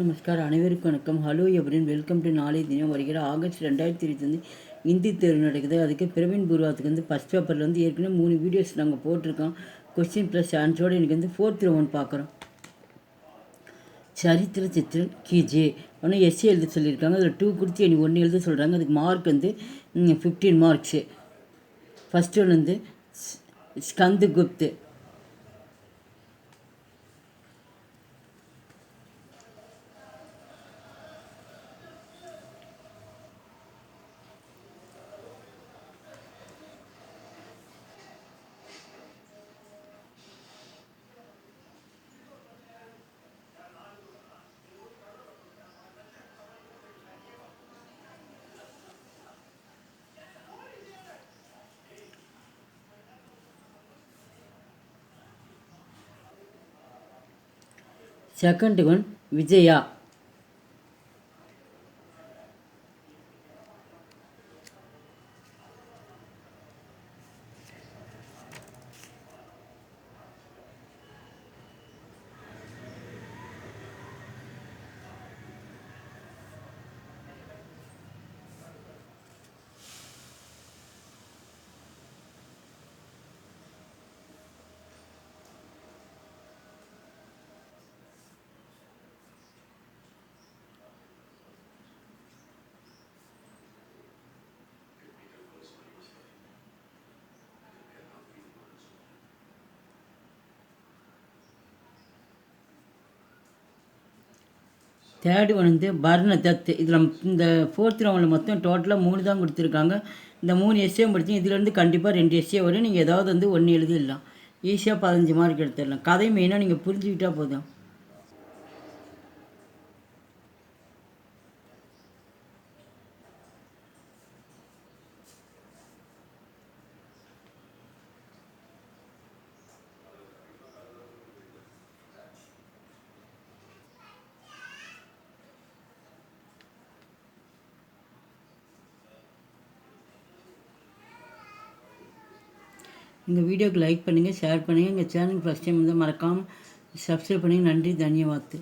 नमस्कार அனைவருக்கும் வணக்கம். ஹலோ எவ்ரிவன், வெல்கம் டு நாளை தினம். வருகிற ஆகஸ்ட் 2020 ஹிந்தி தேர்வு நடக்குது. அதுக்கு பிரவீன் பூர்வாத்துக்கு வந்து ஃபஸ்ட் பேப்பரில் வந்து ஏற்கனவே 3 வீடியோஸ் நாங்கள் போட்டிருக்கோம். கொஸ்டின் ப்ளஸ் ஆன்சரோடு எனக்கு வந்து 4th round பார்க்குறோம். சரித்திர சித்திரன் கீஜே ஒன்று எஸ்சி எழுத சொல்லியிருக்காங்க. அதில் 2 கொடுத்து எனக்கு 1 எழுத சொல்கிறாங்க. அதுக்கு மார்க் வந்து 15 மார்க்ஸு. ஃபஸ்ட் ஒன் வந்து Skandagupta. Second one Vijaya. Third one வந்து பர்ணதத். இதில் இந்த 4th round மொத்தம் டோட்டலாக 3 தான் கொடுத்துருக்காங்க. இந்த 3 எஸ்ஏவும் படித்து இதிலேருந்து கண்டிப்பாக 2 எஸ்ஏ வரும். நீங்கள் ஏதாவது வந்து 1 எழுதிடலாம். ஈஸியாக 15 மார்க் எடுத்துடலாம். கதை மெயினாக நீங்கள் புரிஞ்சுக்கிட்டால் போதும். எங்கள் வீடியோக்கு லைக் பண்ணுங்கள், ஷேர் பண்ணுங்கள். எங்கள் சேனல் ஃபஸ்ட் டைம் வந்து மறக்காமல் சப்ஸ்கிரைப் பண்ணுங்கள். நன்றி, தன்யவாத்.